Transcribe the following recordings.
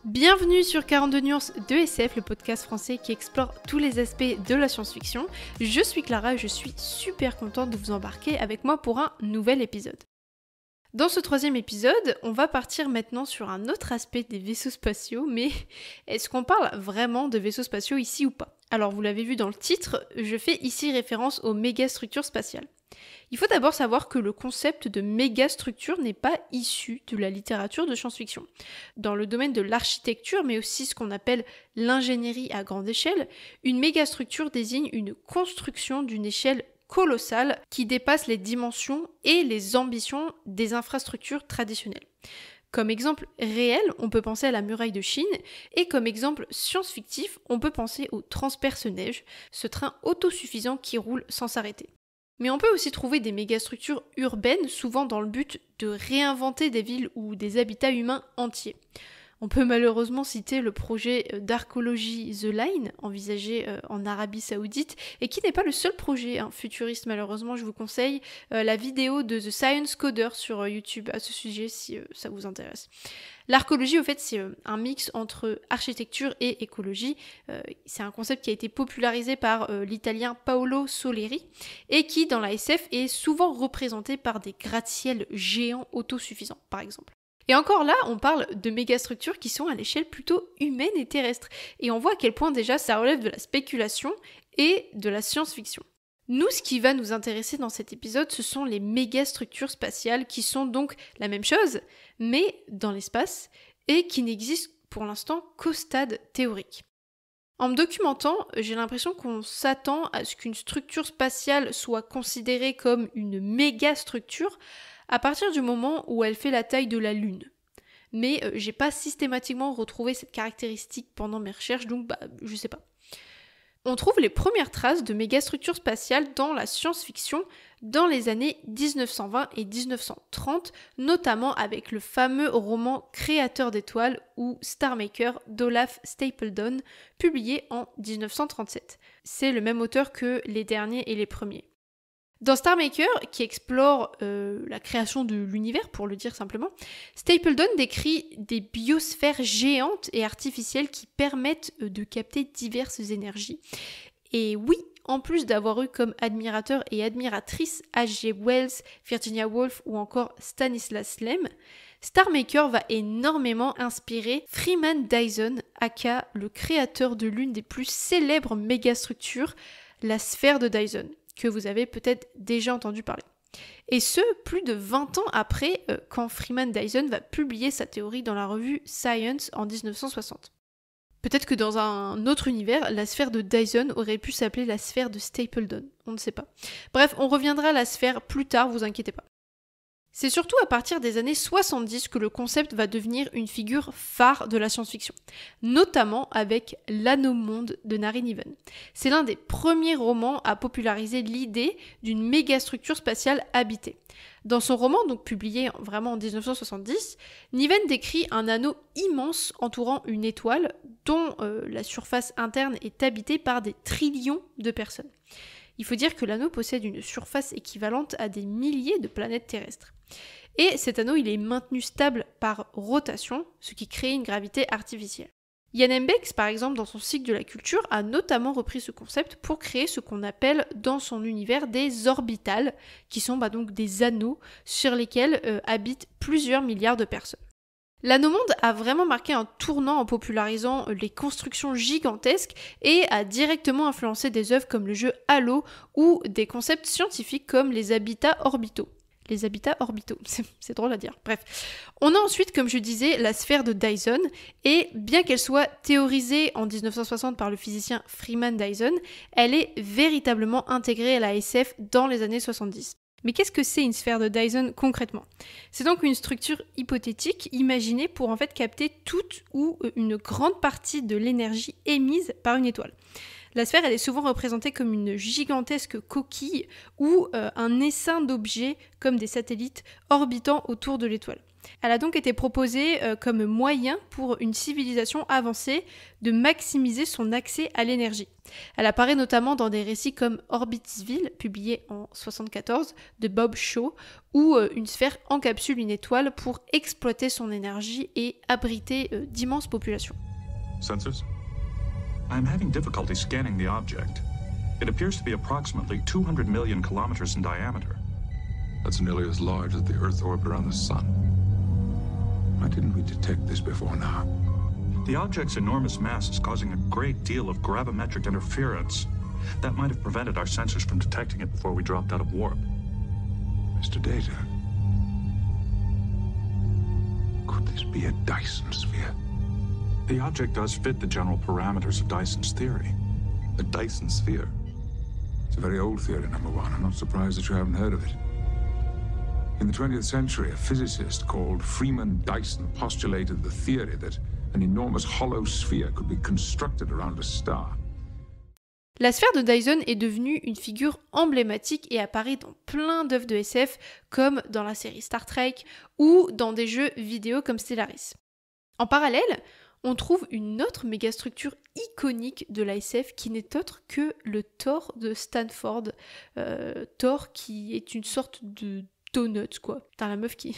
Bienvenue sur 42 nuances de SF, le podcast français qui explore tous les aspects de la science-fiction. Je suis Clara et je suis super contente de vous embarquer avec moi pour un nouvel épisode. Dans ce troisième épisode, on va partir maintenant sur un autre aspect des vaisseaux spatiaux, mais est-ce qu'on parle vraiment de vaisseaux spatiaux ici ou pas ? Alors vous l'avez vu dans le titre, je fais ici référence aux mégastructures spatiales. Il faut d'abord savoir que le concept de mégastructure n'est pas issu de la littérature de science-fiction. Dans le domaine de l'architecture, mais aussi ce qu'on appelle l'ingénierie à grande échelle, une mégastructure désigne une construction d'une échelle colossale qui dépasse les dimensions et les ambitions des infrastructures traditionnelles. Comme exemple réel, on peut penser à la muraille de Chine, et comme exemple science-fictif, on peut penser au transperce-neige, ce train autosuffisant qui roule sans s'arrêter. Mais on peut aussi trouver des mégastructures urbaines, souvent dans le but de réinventer des villes ou des habitats humains entiers. On peut malheureusement citer le projet d'archéologie The Line, envisagé en Arabie Saoudite, et qui n'est pas le seul projet futuriste malheureusement. Je vous conseille la vidéo de The Science Coder sur YouTube à ce sujet si ça vous intéresse. L'archéologie, au fait, c'est un mix entre architecture et écologie. C'est un concept qui a été popularisé par l'italien Paolo Soleri et qui, dans la SF, est souvent représenté par des gratte-ciels géants autosuffisants, par exemple. Et encore là, on parle de mégastructures qui sont à l'échelle plutôt humaine et terrestre. Et on voit à quel point déjà ça relève de la spéculation et de la science-fiction. Nous, ce qui va nous intéresser dans cet épisode, ce sont les mégastructures spatiales qui sont donc la même chose, mais dans l'espace, et qui n'existent pour l'instant qu'au stade théorique. En me documentant, j'ai l'impression qu'on s'attend à ce qu'une structure spatiale soit considérée comme une mégastructure à partir du moment où elle fait la taille de la Lune. Mais j'ai pas systématiquement retrouvé cette caractéristique pendant mes recherches, donc je sais pas. On trouve les premières traces de mégastructures spatiales dans la science-fiction dans les années 1920 et 1930, notamment avec le fameux roman Créateur d'étoiles ou Star Maker d'Olaf Stapledon, publié en 1937. C'est le même auteur que les derniers et les premiers. Dans Star Maker, qui explore la création de l'univers, pour le dire simplement, Stapledon décrit des biosphères géantes et artificielles qui permettent de capter diverses énergies. Et oui, en plus d'avoir eu comme admirateurs et admiratrices H.G. Wells, Virginia Woolf ou encore Stanislas Lem, Star Maker va énormément inspirer Freeman Dyson, aka le créateur de l'une des plus célèbres mégastructures, la sphère de Dyson, que vous avez peut-être déjà entendu parler. Et ce, plus de 20 ans après, quand Freeman Dyson va publier sa théorie dans la revue Science en 1960. Peut-être que dans un autre univers, la sphère de Dyson aurait pu s'appeler la sphère de Stapledon, on ne sait pas. Bref, on reviendra à la sphère plus tard, vous inquiétez pas. C'est surtout à partir des années 70 que le concept va devenir une figure phare de la science-fiction, notamment avec l'Anomonde de Nari Niven. C'est l'un des premiers romans à populariser l'idée d'une mégastructure spatiale habitée. Dans son roman, donc publié vraiment en 1970, Niven décrit un anneau immense entourant une étoile dont la surface interne est habitée par des trillions de personnes. Il faut dire que l'anneau possède une surface équivalente à des milliers de planètes terrestres. Et cet anneau, il est maintenu stable par rotation, ce qui crée une gravité artificielle. Jan Hembex, par exemple, dans son cycle de la culture, a notamment repris ce concept pour créer ce qu'on appelle dans son univers des orbitales, qui sont donc des anneaux sur lesquels habitent plusieurs milliards de personnes. L'Anomonde a vraiment marqué un tournant en popularisant les constructions gigantesques et a directement influencé des œuvres comme le jeu Halo ou des concepts scientifiques comme les habitats orbitaux. Les habitats orbitaux, c'est drôle à dire. Bref. On a ensuite, comme je disais, la sphère de Dyson, et bien qu'elle soit théorisée en 1960 par le physicien Freeman Dyson, elle est véritablement intégrée à la SF dans les années 70. Mais qu'est-ce que c'est une sphère de Dyson concrètement ? C'est donc une structure hypothétique imaginée pour en fait capter toute ou une grande partie de l'énergie émise par une étoile. La sphère, elle est souvent représentée comme une gigantesque coquille ou un essaim d'objets comme des satellites orbitant autour de l'étoile. Elle a donc été proposée comme moyen pour une civilisation avancée de maximiser son accès à l'énergie. Elle apparaît notamment dans des récits comme Orbitsville, publié en 1974, de Bob Shaw, où une sphère encapsule une étoile pour exploiter son énergie et abriter d'immenses populations. Sensors? I'm having difficulty scanning the object. It appears to be approximately 200 million kilometers in diameter. That's nearly as large as the Earth's orbit around the Sun. Why didn't we detect this before now? The object's enormous mass is causing a great deal of gravimetric interference. That might have prevented our sensors from detecting it before we dropped out of warp. Mr. Data, could this be a Dyson sphere? The object does fit the general parameters of Dyson's theory. A Dyson sphere? It's a very old theory, number one. I'm not surprised that you haven't heard of it. In the 20th century, a physicist called Freeman Dyson postulated the theory that an enormous hollow sphere could be constructed around a star. La sphère de Dyson est devenue une figure emblématique et apparaît dans plein d'œuvres de SF, comme dans la série Star Trek ou dans des jeux vidéo comme Stellaris. En parallèle, on trouve une autre mégastructure iconique de la SF qui n'est autre que le Thor de Stanford. Thor qui est une sorte de donuts, quoi. Putain, la meuf qui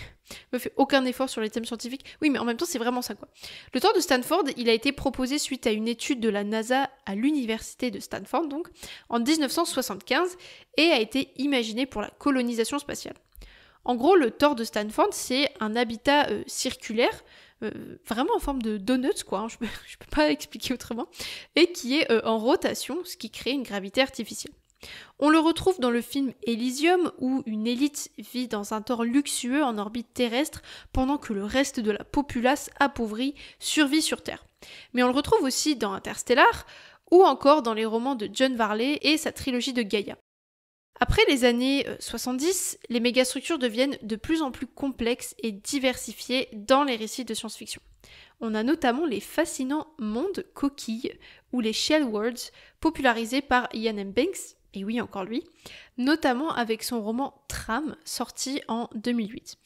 me fait aucun effort sur les thèmes scientifiques. Oui, mais en même temps, c'est vraiment ça, quoi. Le Thor de Stanford, il a été proposé suite à une étude de la NASA à l'université de Stanford, donc, en 1975, et a été imaginé pour la colonisation spatiale. En gros, le Thor de Stanford, c'est un habitat circulaire, vraiment en forme de donuts, quoi, hein, je peux pas expliquer autrement, et qui est en rotation, ce qui crée une gravité artificielle. On le retrouve dans le film Elysium où une élite vit dans un Thor luxueux en orbite terrestre pendant que le reste de la populace appauvrie survit sur Terre. Mais on le retrouve aussi dans Interstellar ou encore dans les romans de John Varley et sa trilogie de Gaïa. Après les années 70, les mégastructures deviennent de plus en plus complexes et diversifiées dans les récits de science-fiction. On a notamment les fascinants mondes coquilles ou les shell worlds popularisés par Iain M. Banks, et oui, encore lui, notamment avec son roman Tram, sorti en 2008.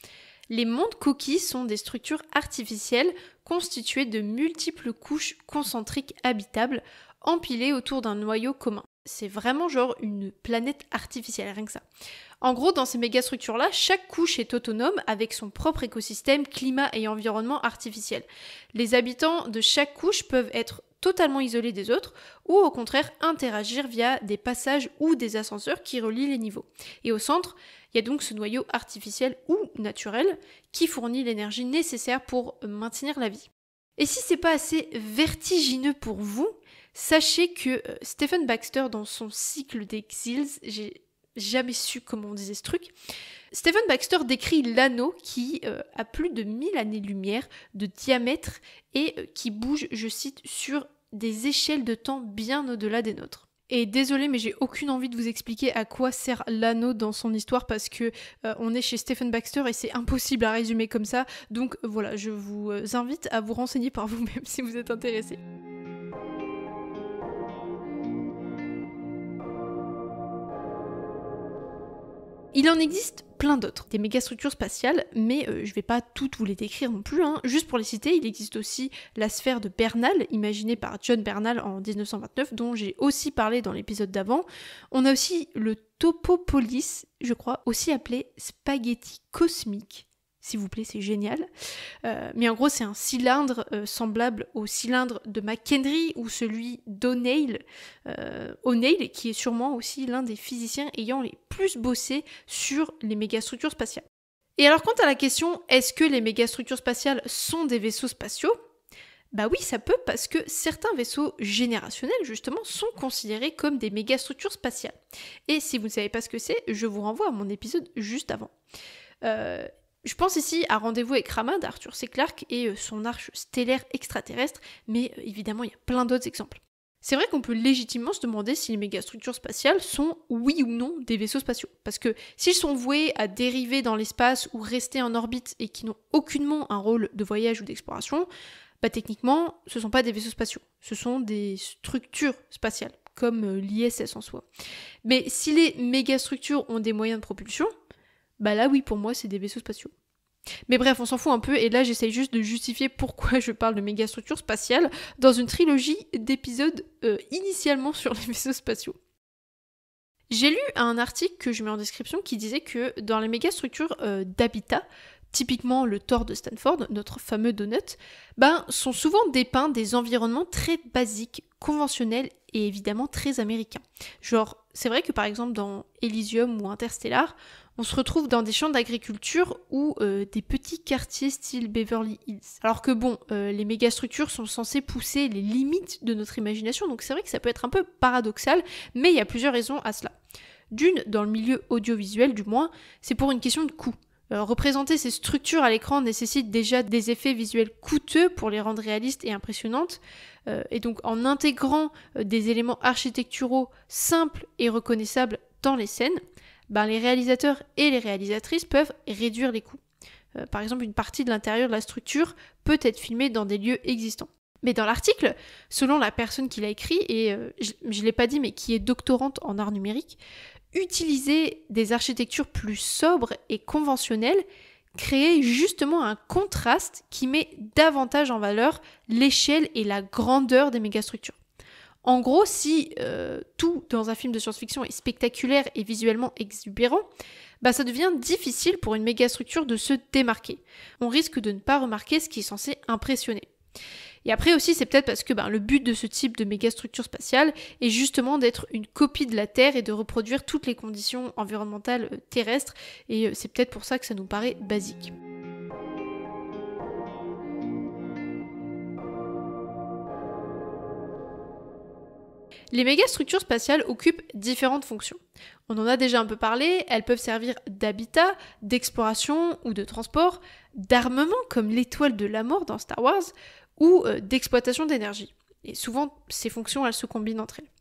Les mondes coquilles sont des structures artificielles constituées de multiples couches concentriques habitables, empilées autour d'un noyau commun. C'est vraiment genre une planète artificielle, rien que ça. En gros, dans ces mégastructures-là, chaque couche est autonome avec son propre écosystème, climat et environnement artificiel. Les habitants de chaque couche peuvent être totalement isolés des autres, ou au contraire interagir via des passages ou des ascenseurs qui relient les niveaux. Et au centre, il y a donc ce noyau artificiel ou naturel qui fournit l'énergie nécessaire pour maintenir la vie. Et si c'est pas assez vertigineux pour vous, sachez que Stephen Baxter, dans son cycle d'Exiles, j'ai jamais su comment on disait ce truc, Stephen Baxter décrit l'anneau qui a plus de 1000 années-lumière de diamètre et qui bouge, je cite, sur des échelles de temps bien au-delà des nôtres. Et désolé, mais j'ai aucune envie de vous expliquer à quoi sert l'anneau dans son histoire parce que on est chez Stephen Baxter et c'est impossible à résumer comme ça. Donc voilà, je vous invite à vous renseigner par vous-même si vous êtes intéressé. Il en existe plein d'autres, des mégastructures spatiales, mais je vais pas toutes vous les décrire non plus, hein. Juste pour les citer, il existe aussi la sphère de Bernal, imaginée par John Bernal en 1929, dont j'ai aussi parlé dans l'épisode d'avant. On a aussi le Topopolis, je crois, aussi appelé spaghetti cosmique. S'il vous plaît, c'est génial. Mais en gros, c'est un cylindre semblable au cylindre de McHenry ou celui d'O'Neill. O'Neill, qui est sûrement aussi l'un des physiciens ayant les plus bossé sur les mégastructures spatiales. Et alors, quant à la question, est-ce que les mégastructures spatiales sont des vaisseaux spatiaux ? Bah oui, ça peut, parce que certains vaisseaux générationnels, justement, sont considérés comme des mégastructures spatiales. Et si vous ne savez pas ce que c'est, je vous renvoie à mon épisode juste avant. Je pense ici à Rendez-vous avec Rama d'Arthur C. Clarke et son arche stellaire extraterrestre, mais évidemment il y a plein d'autres exemples. C'est vrai qu'on peut légitimement se demander si les mégastructures spatiales sont oui ou non des vaisseaux spatiaux, parce que s'ils sont voués à dériver dans l'espace ou rester en orbite et qui n'ont aucunement un rôle de voyage ou d'exploration, bah techniquement ce ne sont pas des vaisseaux spatiaux, ce sont des structures spatiales, comme l'ISS en soi. Mais si les mégastructures ont des moyens de propulsion, bah là oui, pour moi, c'est des vaisseaux spatiaux. Mais bref, on s'en fout un peu, et là j'essaye juste de justifier pourquoi je parle de mégastructures spatiales dans une trilogie d'épisodes initialement sur les vaisseaux spatiaux. J'ai lu un article que je mets en description qui disait que dans les mégastructures d'habitat, typiquement le Thor de Stanford, notre fameux donut, sont souvent dépeints des environnements très basiques, conventionnels et évidemment très américains. Genre, c'est vrai que par exemple dans Elysium ou Interstellar, on se retrouve dans des champs d'agriculture ou des petits quartiers style Beverly Hills. Alors que bon, les mégastructures sont censées pousser les limites de notre imagination, donc c'est vrai que ça peut être un peu paradoxal, mais il y a plusieurs raisons à cela. D'une, dans le milieu audiovisuel du moins, c'est pour une question de coût. Représenter ces structures à l'écran nécessite déjà des effets visuels coûteux pour les rendre réalistes et impressionnantes, et donc en intégrant des éléments architecturaux simples et reconnaissables dans les scènes, les réalisateurs et les réalisatrices peuvent réduire les coûts. Par exemple, une partie de l'intérieur de la structure peut être filmée dans des lieux existants. Mais dans l'article, selon la personne qui l'a écrit, et je ne l'ai pas dit, mais qui est doctorante en art numérique, utiliser des architectures plus sobres et conventionnelles créait justement un contraste qui met davantage en valeur l'échelle et la grandeur des mégastructures. En gros, si tout dans un film de science-fiction est spectaculaire et visuellement exubérant, ça devient difficile pour une mégastructure de se démarquer. On risque de ne pas remarquer ce qui est censé impressionner. Et après aussi, c'est peut-être parce que le but de ce type de mégastructure spatiale est justement d'être une copie de la Terre et de reproduire toutes les conditions environnementales terrestres, et c'est peut-être pour ça que ça nous paraît basique. Les mégastructures spatiales occupent différentes fonctions. On en a déjà un peu parlé, elles peuvent servir d'habitat, d'exploration ou de transport, d'armement comme l'étoile de la mort dans Star Wars, ou d'exploitation d'énergie. Et souvent, ces fonctions, elles se combinent entre elles.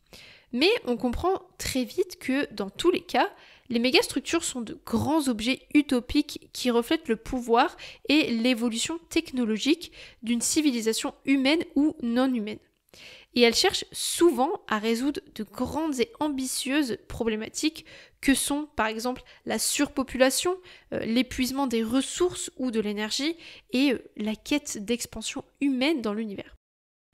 Mais on comprend très vite que, dans tous les cas, les mégastructures sont de grands objets utopiques qui reflètent le pouvoir et l'évolution technologique d'une civilisation humaine ou non humaine. Et elles cherchent souvent à résoudre de grandes et ambitieuses problématiques que sont par exemple la surpopulation, l'épuisement des ressources ou de l'énergie et la quête d'expansion humaine dans l'univers.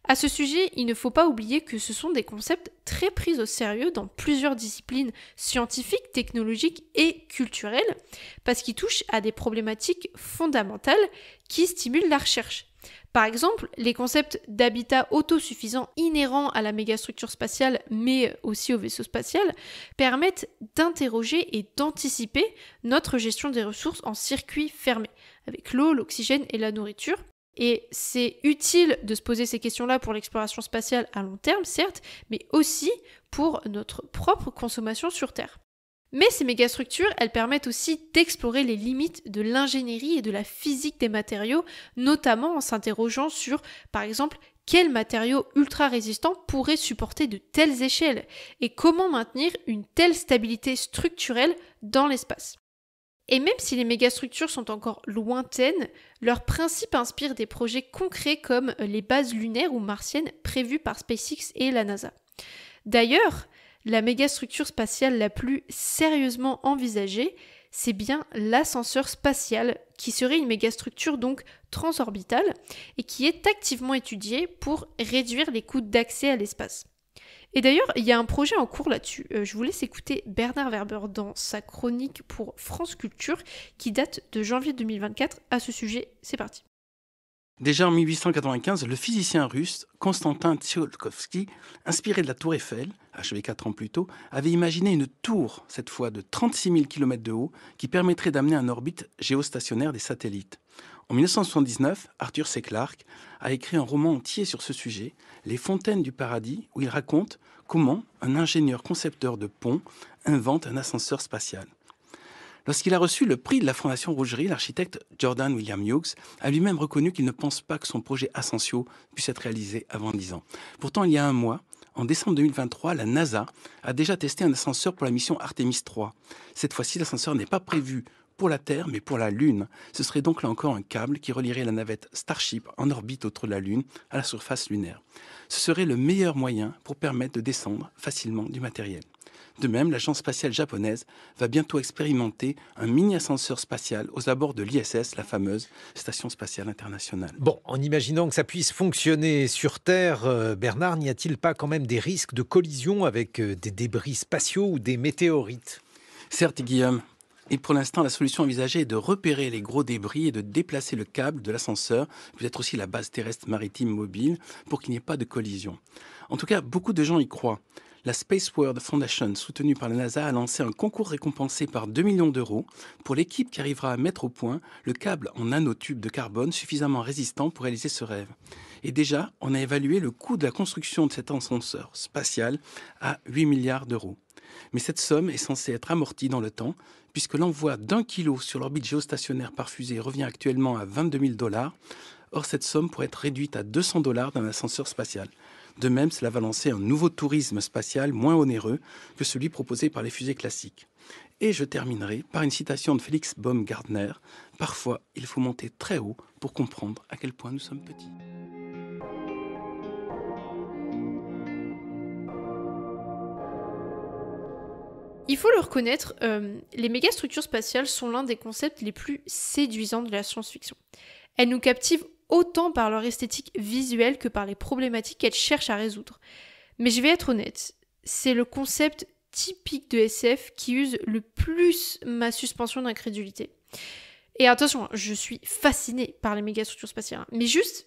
À ce sujet, il ne faut pas oublier que ce sont des concepts très pris au sérieux dans plusieurs disciplines scientifiques, technologiques et culturelles, parce qu'ils touchent à des problématiques fondamentales qui stimulent la recherche. Par exemple, les concepts d'habitat autosuffisant inhérents à la mégastructure spatiale, mais aussi au vaisseau spatial, permettent d'interroger et d'anticiper notre gestion des ressources en circuit fermé, avec l'eau, l'oxygène et la nourriture. Et c'est utile de se poser ces questions-là pour l'exploration spatiale à long terme, certes, mais aussi pour notre propre consommation sur Terre. Mais ces mégastructures, elles permettent aussi d'explorer les limites de l'ingénierie et de la physique des matériaux, notamment en s'interrogeant sur, par exemple, quels matériaux ultra résistants pourraient supporter de telles échelles et comment maintenir une telle stabilité structurelle dans l'espace. Et même si les mégastructures sont encore lointaines, leurs principes inspirent des projets concrets comme les bases lunaires ou martiennes prévues par SpaceX et la NASA. D'ailleurs, la mégastructure spatiale la plus sérieusement envisagée, c'est bien l'ascenseur spatial, qui serait une mégastructure donc transorbitale et qui est activement étudiée pour réduire les coûts d'accès à l'espace. Et d'ailleurs, il y a un projet en cours là-dessus. Je vous laisse écouter Bernard Werber dans sa chronique pour France Culture qui date de janvier 2024. À ce sujet, c'est parti. Déjà en 1895, le physicien russe Konstantin Tsiolkovsky, inspiré de la tour Eiffel, achevée 4 ans plus tôt, avait imaginé une tour, cette fois de 36 000 km de haut, qui permettrait d'amener en orbite géostationnaire des satellites. En 1979, Arthur C. Clarke a écrit un roman entier sur ce sujet, Les Fontaines du Paradis, où il raconte comment un ingénieur concepteur de ponts invente un ascenseur spatial. Lorsqu'il a reçu le prix de la Fondation Rougerie, l'architecte Jordan William Hughes a lui-même reconnu qu'il ne pense pas que son projet Ascensio puisse être réalisé avant 10 ans. Pourtant, il y a un mois, en décembre 2023, la NASA a déjà testé un ascenseur pour la mission Artemis 3. Cette fois-ci, l'ascenseur n'est pas prévu pour la Terre, mais pour la Lune. Ce serait donc là encore un câble qui relierait la navette Starship en orbite autour de la Lune à la surface lunaire. Ce serait le meilleur moyen pour permettre de descendre facilement du matériel. De même, l'agence spatiale japonaise va bientôt expérimenter un mini-ascenseur spatial aux abords de l'ISS, la fameuse Station spatiale internationale. Bon, en imaginant que ça puisse fonctionner sur Terre, Bernard, n'y a-t-il pas quand même des risques de collision avec des débris spatiaux ou des météorites ? Certes, Guillaume, et pour l'instant, la solution envisagée est de repérer les gros débris et de déplacer le câble de l'ascenseur, peut-être aussi la base terrestre maritime mobile, pour qu'il n'y ait pas de collision. En tout cas, beaucoup de gens y croient. La Space World Foundation, soutenue par la NASA, a lancé un concours récompensé par 2 millions d'euros pour l'équipe qui arrivera à mettre au point le câble en nanotube de carbone suffisamment résistant pour réaliser ce rêve. Et déjà, on a évalué le coût de la construction de cet ascenseur spatial à 8 milliards d'euros. Mais cette somme est censée être amortie dans le temps, puisque l'envoi d'1 kilo sur l'orbite géostationnaire par fusée revient actuellement à 22 000 $. Or, cette somme pourrait être réduite à 200 $ d'un ascenseur spatial. De même, cela va lancer un nouveau tourisme spatial moins onéreux que celui proposé par les fusées classiques. Et je terminerai par une citation de Félix Baumgartner. « Parfois, il faut monter très haut pour comprendre à quel point nous sommes petits. » Il faut le reconnaître, les mégastructures spatiales sont l'un des concepts les plus séduisants de la science-fiction. Elles nous captivent autant par leur esthétique visuelle que par les problématiques qu'elles cherchent à résoudre. Mais je vais être honnête, c'est le concept typique de SF qui use le plus ma suspension d'incrédulité. Et attention, je suis fascinée par les mégastructures spatiales, mais juste,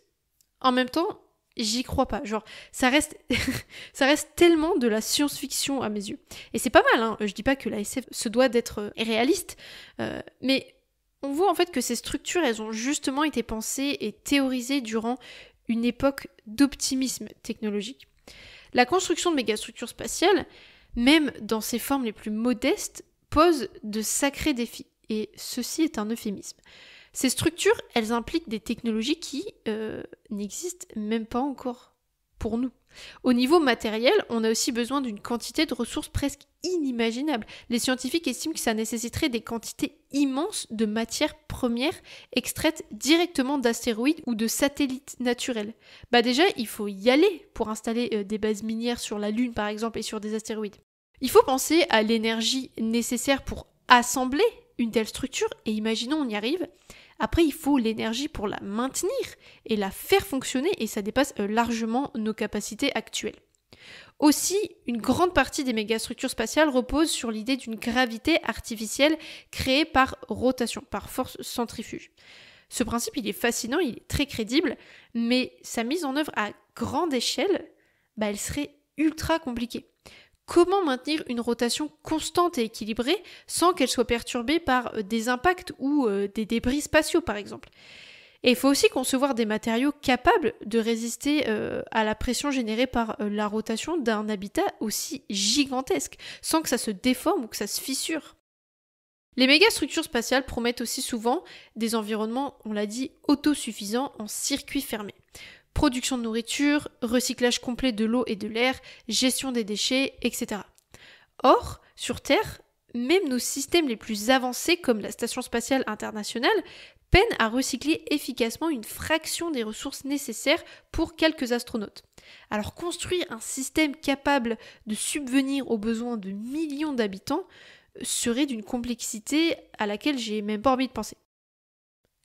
en même temps, j'y crois pas. Genre, ça reste tellement de la science-fiction à mes yeux. Et c'est pas mal, hein. Je dis pas que la SF se doit d'être réaliste, mais on voit en fait que ces structures, elles ont justement été pensées et théorisées durant une époque d'optimisme technologique. La construction de mégastructures spatiales, même dans ses formes les plus modestes, pose de sacrés défis. Et ceci est un euphémisme. Ces structures, elles impliquent des technologies qui n'existent même pas encore pour nous. Au niveau matériel, on a aussi besoin d'une quantité de ressources presque inimaginable. Les scientifiques estiment que ça nécessiterait des quantités immenses de matières premières extraites directement d'astéroïdes ou de satellites naturels. Déjà, il faut y aller pour installer des bases minières sur la Lune par exemple et sur des astéroïdes. Il faut penser à l'énergie nécessaire pour assembler une telle structure et imaginons on y arrive. Après, il faut l'énergie pour la maintenir et la faire fonctionner et ça dépasse largement nos capacités actuelles. Aussi, une grande partie des mégastructures spatiales repose sur l'idée d'une gravité artificielle créée par rotation, par force centrifuge. Ce principe, il est fascinant, il est très crédible, mais sa mise en œuvre à grande échelle, elle serait ultra compliquée. Comment maintenir une rotation constante et équilibrée sans qu'elle soit perturbée par des impacts ou des débris spatiaux par exemple? Et il faut aussi concevoir des matériaux capables de résister à la pression générée par la rotation d'un habitat aussi gigantesque, sans que ça se déforme ou que ça se fissure. Les mégastructures spatiales promettent aussi souvent des environnements, on l'a dit, autosuffisants en circuit fermé. Production de nourriture, recyclage complet de l'eau et de l'air, gestion des déchets, etc. Or, sur Terre, même nos systèmes les plus avancés comme la Station spatiale internationale peinent à recycler efficacement une fraction des ressources nécessaires pour quelques astronautes. Alors construire un système capable de subvenir aux besoins de millions d'habitants serait d'une complexité à laquelle j'ai même pas envie de penser.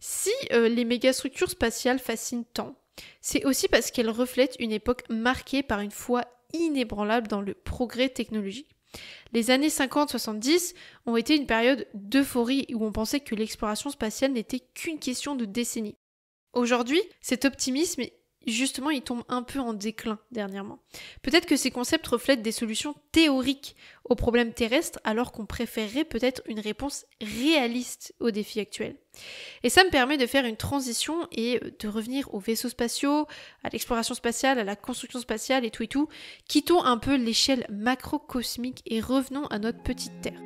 Si les mégastructures spatiales fascinent tant, c'est aussi parce qu'elles reflètent une époque marquée par une foi inébranlable dans le progrès technologique. Les années 50-70 ont été une période d'euphorie où on pensait que l'exploration spatiale n'était qu'une question de décennies. Aujourd'hui, cet optimisme, justement, il tombe un peu en déclin dernièrement. Peut-être que ces concepts reflètent des solutions théoriques aux problèmes terrestres alors qu'on préférerait peut-être une réponse réaliste aux défis actuels. Et ça me permet de faire une transition et de revenir aux vaisseaux spatiaux, à l'exploration spatiale, à la construction spatiale et tout. Quittons un peu l'échelle macrocosmique et revenons à notre petite Terre.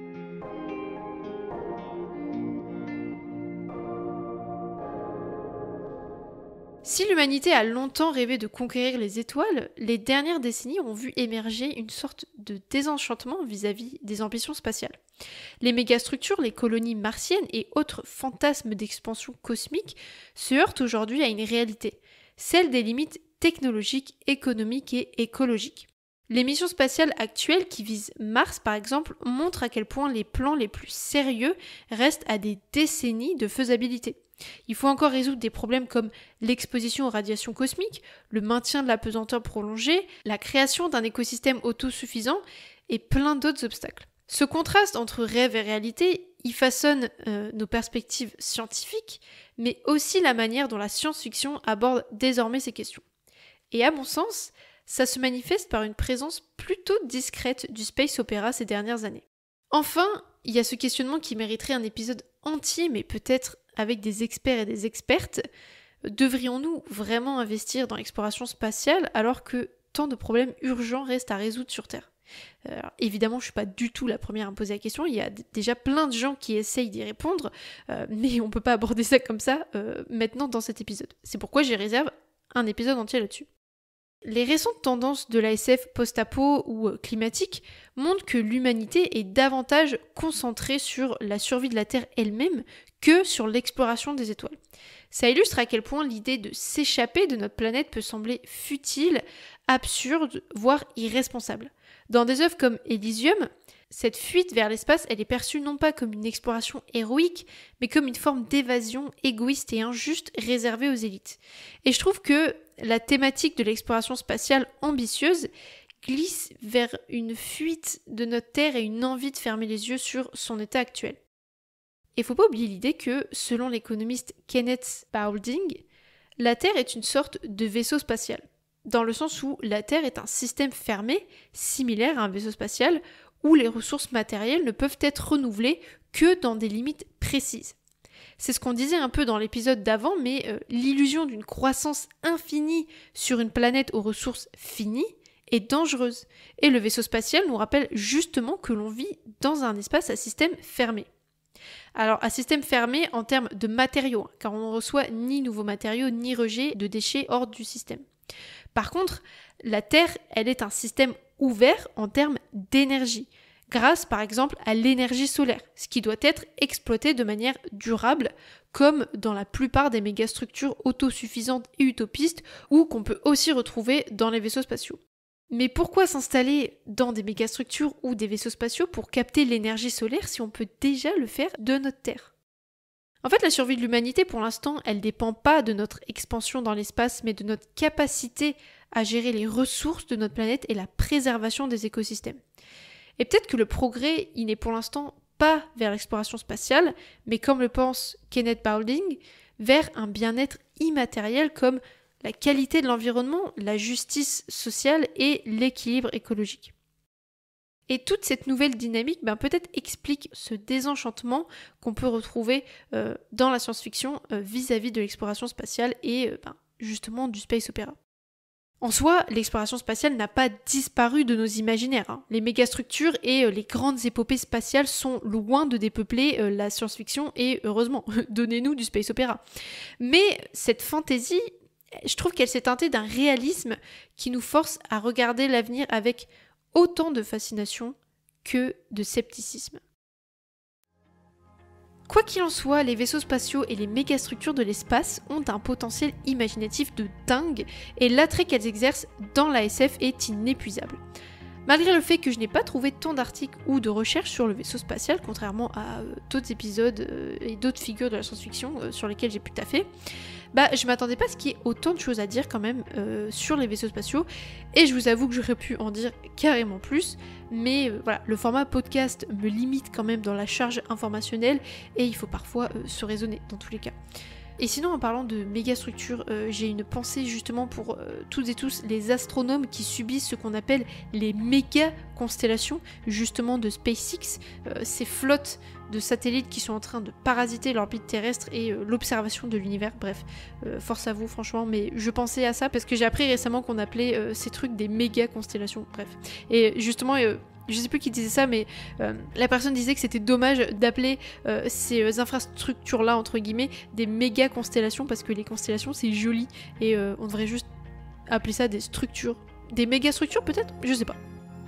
Si l'humanité a longtemps rêvé de conquérir les étoiles, les dernières décennies ont vu émerger une sorte de désenchantement vis-à-vis des ambitions spatiales. Les mégastructures, les colonies martiennes et autres fantasmes d'expansion cosmique se heurtent aujourd'hui à une réalité, celle des limites technologiques, économiques et écologiques. Les missions spatiales actuelles qui visent Mars, par exemple, montrent à quel point les plans les plus sérieux restent à des décennies de faisabilité. Il faut encore résoudre des problèmes comme l'exposition aux radiations cosmiques, le maintien de la pesanteur prolongée, la création d'un écosystème autosuffisant et plein d'autres obstacles. Ce contraste entre rêve et réalité, il façonne nos perspectives scientifiques, mais aussi la manière dont la science-fiction aborde désormais ces questions. Et à mon sens, ça se manifeste par une présence plutôt discrète du space opéra ces dernières années. Enfin, il y a ce questionnement qui mériterait un épisode entier, mais peut-être avec des experts et des expertes. Devrions-nous vraiment investir dans l'exploration spatiale alors que tant de problèmes urgents restent à résoudre sur Terre ? Alors, évidemment, je ne suis pas du tout la première à me poser la question, il y a déjà plein de gens qui essayent d'y répondre, mais on ne peut pas aborder ça comme ça maintenant dans cet épisode. C'est pourquoi j'y réserve un épisode entier là-dessus. Les récentes tendances de la SF post-apo ou climatique montrent que l'humanité est davantage concentrée sur la survie de la Terre elle-même que sur l'exploration des étoiles. Ça illustre à quel point l'idée de s'échapper de notre planète peut sembler futile, absurde, voire irresponsable. Dans des œuvres comme Elysium, cette fuite vers l'espace, elle est perçue non pas comme une exploration héroïque, mais comme une forme d'évasion égoïste et injuste réservée aux élites. Et je trouve que la thématique de l'exploration spatiale ambitieuse glisse vers une fuite de notre Terre et une envie de fermer les yeux sur son état actuel. Et faut pas oublier l'idée que, selon l'économiste Kenneth Boulding, la Terre est une sorte de vaisseau spatial, dans le sens où la Terre est un système fermé, similaire à un vaisseau spatial, où les ressources matérielles ne peuvent être renouvelées que dans des limites précises. C'est ce qu'on disait un peu dans l'épisode d'avant, mais l'illusion d'une croissance infinie sur une planète aux ressources finies est dangereuse. Et le vaisseau spatial nous rappelle justement que l'on vit dans un espace à système fermé. Alors, à système fermé en termes de matériaux, car on ne reçoit ni nouveaux matériaux, ni rejet de déchets hors du système. Par contre, la Terre, elle est un système ouvert en termes d'énergie, grâce par exemple à l'énergie solaire, ce qui doit être exploité de manière durable, comme dans la plupart des mégastructures autosuffisantes et utopistes, ou qu'on peut aussi retrouver dans les vaisseaux spatiaux. Mais pourquoi s'installer dans des mégastructures ou des vaisseaux spatiaux pour capter l'énergie solaire si on peut déjà le faire de notre Terre ? En fait, la survie de l'humanité, pour l'instant, elle ne dépend pas de notre expansion dans l'espace, mais de notre capacité à gérer les ressources de notre planète et la préservation des écosystèmes. Et peut-être que le progrès, il n'est pour l'instant pas vers l'exploration spatiale, mais comme le pense Kenneth Boulding, vers un bien-être immatériel comme la qualité de l'environnement, la justice sociale et l'équilibre écologique. Et toute cette nouvelle dynamique peut-être explique ce désenchantement qu'on peut retrouver dans la science-fiction vis-à-vis de l'exploration spatiale et justement du space opéra. En soi, l'exploration spatiale n'a pas disparu de nos imaginaires. Les mégastructures et les grandes épopées spatiales sont loin de dépeupler la science-fiction et heureusement, donnez-nous du space opéra. Mais cette fantaisie, je trouve qu'elle s'est teintée d'un réalisme qui nous force à regarder l'avenir avec autant de fascination que de scepticisme. Quoi qu'il en soit, les vaisseaux spatiaux et les mégastructures de l'espace ont un potentiel imaginatif de dingue et l'attrait qu'elles exercent dans la SF est inépuisable. Malgré le fait que je n'ai pas trouvé tant d'articles ou de recherches sur le vaisseau spatial, contrairement à d'autres épisodes et d'autres figures de la science-fiction sur lesquelles j'ai pu taffer, je m'attendais pas à ce qu'il y ait autant de choses à dire quand même sur les vaisseaux spatiaux, et je vous avoue que j'aurais pu en dire carrément plus, mais voilà, le format podcast me limite quand même dans la charge informationnelle, et il faut parfois se raisonner dans tous les cas. Et sinon, en parlant de mégastructures, j'ai une pensée justement pour toutes et tous les astronomes qui subissent ce qu'on appelle les méga-constellations, justement de SpaceX, ces flottes de satellites qui sont en train de parasiter l'orbite terrestre et l'observation de l'univers. Bref, force à vous franchement, mais je pensais à ça parce que j'ai appris récemment qu'on appelait ces trucs des méga-constellations. Bref, et justement... je sais plus qui disait ça, mais la personne disait que c'était dommage d'appeler ces infrastructures-là, entre guillemets, des méga-constellations, parce que les constellations, c'est joli, et on devrait juste appeler ça des structures. Des méga-structures, peut-être ? Je sais pas.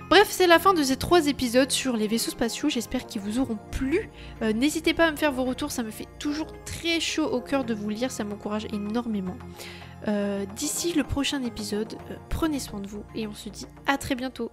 Bref, c'est la fin de ces 3 épisodes sur les vaisseaux spatiaux, j'espère qu'ils vous auront plu. N'hésitez pas à me faire vos retours, ça me fait toujours très chaud au cœur de vous lire, ça m'encourage énormément. D'ici le prochain épisode, prenez soin de vous et on se dit à très bientôt.